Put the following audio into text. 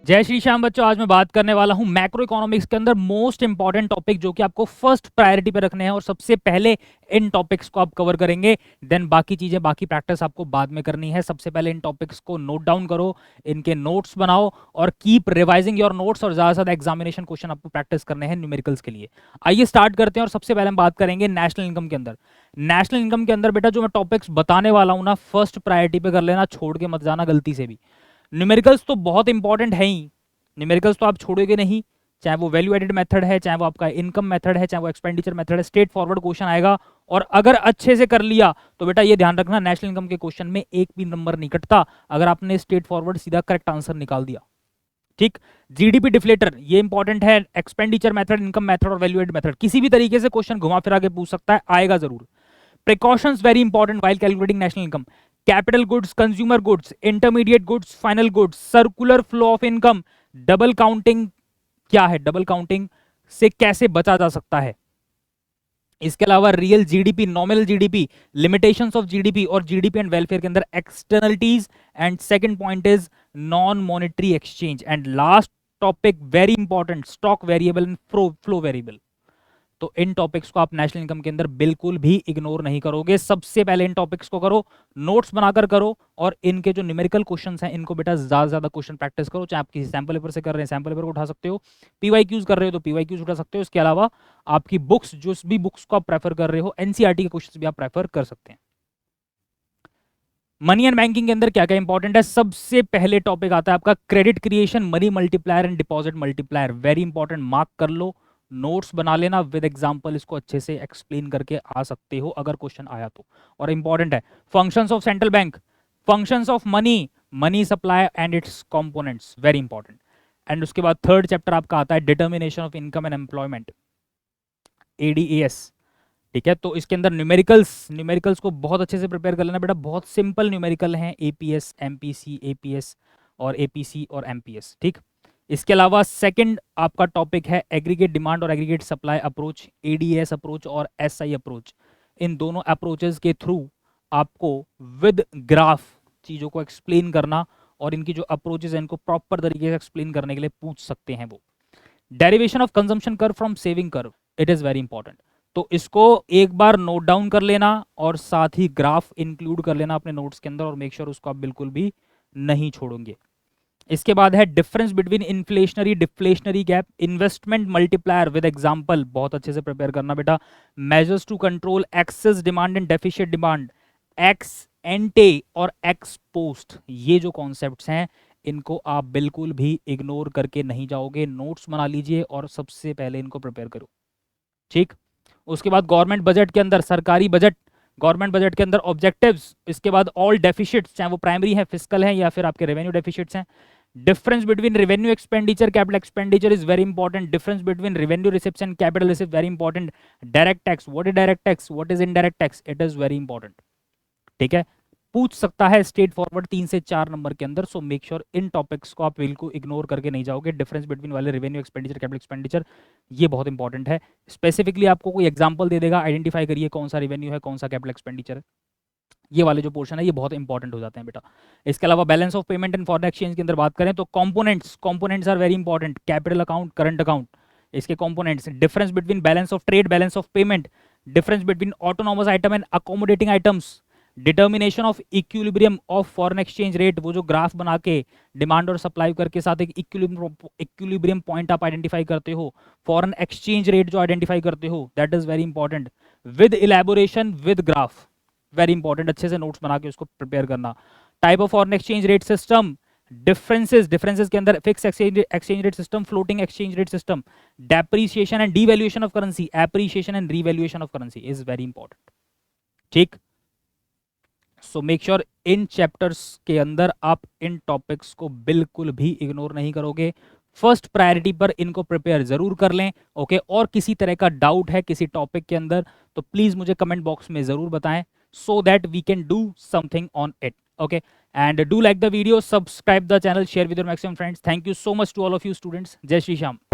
जय श्री श्याम बच्चों, आज मैं बात करने वाला हूं मैक्रो इकोनॉमिक्स के अंदर मोस्ट इंपॉर्टेंट टॉपिक जो कि आपको फर्स्ट प्रायोरिटी पे रखने हैं और सबसे पहले इन टॉपिक्स को आप कवर करेंगे। देन बाकी चीजें, बाकी प्रैक्टिस आपको बाद में करनी है। सबसे पहले इन टॉपिक्स को नोट डाउन करो, इनके नोट्स बनाओ और कीप रिवाइजिंग योर नोट्स। और ज्यादा से ज्यादा एग्जामिनेशन क्वेश्चन आपको प्रैक्टिस करने हैं न्यूमेरिकल्स के लिए। आइए स्टार्ट करते हैं और सबसे पहले हम बात करेंगे नेशनल इनकम के अंदर। नेशनल इनकम के अंदर बेटा जो मैं टॉपिक्स बताने वाला हूं ना, फर्स्ट प्रायोरिटी पे कर लेना, छोड़ के मत जाना गलती से भी। न्यूमेरिकल्स तो बहुत इंपॉर्टेंट है ही, न्यूमेरिकल्स तो आप छोड़ोगे नहीं, चाहे वो वैल्यू एडेड मेथड है, चाहे वो आपका इनकम मेथड है, चाहे वो एक्सपेंडिचर मेथड है, स्ट्रेट फॉरवर्ड क्वेश्चन आएगा। और अगर अच्छे से कर लिया तो बेटा ये ध्यान रखना, नेशनल इनकम के क्वेश्चन में एक भी नंबर नहीं कटता अगर आपने स्ट्रेट फॉरवर्ड सीधा करेक्ट आंसर निकाल दिया। ठीक। जीडीपी डिफ्लेटर ये इंपॉर्टेंट है, एक्सपेंडिचर मेथड, इनकम मेथड और वैल्यू एडेड मेथड, किसी भी तरीके से क्वेश्चन घुमा फिरा के पूछ सकता है, आएगा जरूर। Precautions very important while calculating national income. Capital goods, consumer goods, intermediate goods, final goods, circular flow of income, double counting क्या है, डबल काउंटिंग से कैसे बचा जा सकता है। इसके अलावा real GDP, nominal GDP, limitations of GDP और जीडीपी एंड वेलफेयर के अंदर externalities. And second point is non monetary exchange. And last topic very important, stock variable and flow variable. तो इन टॉपिक्स को आप नेशनल इनकम के अंदर बिल्कुल भी इग्नोर नहीं करोगे। सबसे पहले इन टॉपिक्स को करो, नोट्स बनाकर करो और इनके जो न्यूमेरिकल क्वेश्चंस हैं इनको बेटा ज्यादा से ज्यादा क्वेश्चन प्रैक्टिस करो। चाहे आप किसी सैंपल पेपर से कर रहे हैं, सैंपल पेपर को उठा सकते हो, पीवाईक्यूज कर रहे हो तो पीवाईक्यूज उठा सकते हो। इसके अलावा आपकी बुक्स, जो भी बुक्स को आप प्रेफर कर रहे हो, एनसीईआरटी के क्वेश्चंस भी आप प्रेफर कर सकते हैं। मनी एंड बैंकिंग के अंदर क्या क्या इंपॉर्टेंट है, सबसे पहले टॉपिक आता है आपका credit creation, money multiplier and deposit multiplier. Very important, mark कर लो, नोट्स बना लेना, विद एग्जांपल इसको अच्छे से एक्सप्लेन करके आ सकते हो अगर क्वेश्चन आया तो। और इंपॉर्टेंट है functions of central bank, functions of money, money supply and it's components, very important. And उसके बाद थर्ड चैप्टर आपका आता है determination of income and employment, ADAS. ठीक है, तो इसके अंदर न्यूमेरिकल्स को बहुत अच्छे से प्रिपेयर कर लेना बेटा, बहुत सिंपल न्यूमेरिकल हैं, एपीएस, एमपीसी, एपीएस और एपीसी और एमपीएस। ठीक। इसके अलावा सेकंड आपका टॉपिक है एग्रीगेट डिमांड और aggregate supply approach, ADS approach और एसआई अप्रोच। इन दोनों अप्रोचेस के थ्रू आपको विद ग्राफ चीजों को एक्सप्लेन करना और इनकी जो अप्रोचेस हैं इनको प्रॉपर तरीके से एक्सप्लेन करने के लिए पूछ सकते हैं वो। Derivation of consumption curve from saving curve, it is very important. तो इसको एक बार नोट डाउन कर लेना और साथ ही ग्राफ इंक्लूड कर लेना अपने नोट्स के अंदर और मेक श्योर उसको आप बिल्कुल भी नहीं छोड़ोगे। इसके बाद है difference between inflationary deflationary gap, investment multiplier with example, बहुत अच्छे से प्रिपेयर करना बेटा। Measures to control excess demand and deficient demand, ex ante और एक्स पोस्ट, ये जो कॉन्सेप्ट्स हैं इनको आप बिल्कुल भी इग्नोर करके नहीं जाओगे। नोट्स बना लीजिए और सबसे पहले इनको प्रिपेयर करो। ठीक। उसके बाद गवर्नमेंट बजट के अंदर, सरकारी बजट, गवर्नमेंट बजट के अंदर ऑब्जेक्टिव्स, इसके बाद ऑल डेफिशिट्स, चाहे वो प्राइमरी है, फिजिकल है या फिर आपके रेवेन्यू डेफिशिट्स हैं। Difference between revenue expenditure, capital expenditure is very important. Difference between revenue reception, capital receipt, very important. Direct tax, what is direct tax, what is indirect tax, it is very important. ठीक है, पूछ सकता है straight forward 3 से 4 number के अंदर। So make sure in topics को आप बिल्कुल इग्नोर करके नहीं जाओगे। डिफरेंस बिटवीन वाले रेवेन्यू एक्सपेंडिचर, कैपिटल एक्सपेंडिचर, ये बहुत इंपॉर्टेंट है। स्पेसिफिकली आपको कोई एग्जांपल दे देगा, आइडेंटिफाई करिए कौन सा रेवेन्यू है, कौन सा कैपिटल एक्सपेंडिचर है। ये वाले जो पोर्शन है ये बहुत इंपॉर्टेंट हो जाते हैं बेटा। इसके अलावा balance of payment and foreign exchange के अंदर बात करें तो components are very important. Capital account, current account, इसके components, difference between balance of trade, balance of payment, difference between autonomous item and accommodating items, determination of equilibrium of foreign exchange rate, वो जो graph बना के demand और supply करके साथ एक equilibrium point आप आइडेंटिफाई करते हो, फॉरेन एक्सचेंज रेट जो आइडेंटिफाई करते हो, that is very important, with elaboration with graph, very important. अच्छे से नोट्स बना के उसको प्रिपेयर करना। Type of foreign exchange rate system, differences के अंदर fix exchange rate system, floating exchange rate system, depreciation and devaluation of currency, appreciation and revaluation of currency is very important. ठीक। So make sure in chapters के अंदर आप इन topics को बिल्कुल भी ignore नहीं करोगे। फर्स्ट प्रायोरिटी पर इनको प्रिपेयर जरूर कर लें। ओके, और किसी तरह का डाउट है किसी टॉपिक के अंदर तो प्लीज मुझे कमेंट बॉक्स में जरूर बताएं, so that we can do something on it. Okay, and do like the video, subscribe the channel, share with your maximum friends. Thank you so much to all of you students. Jai Shri Shyam.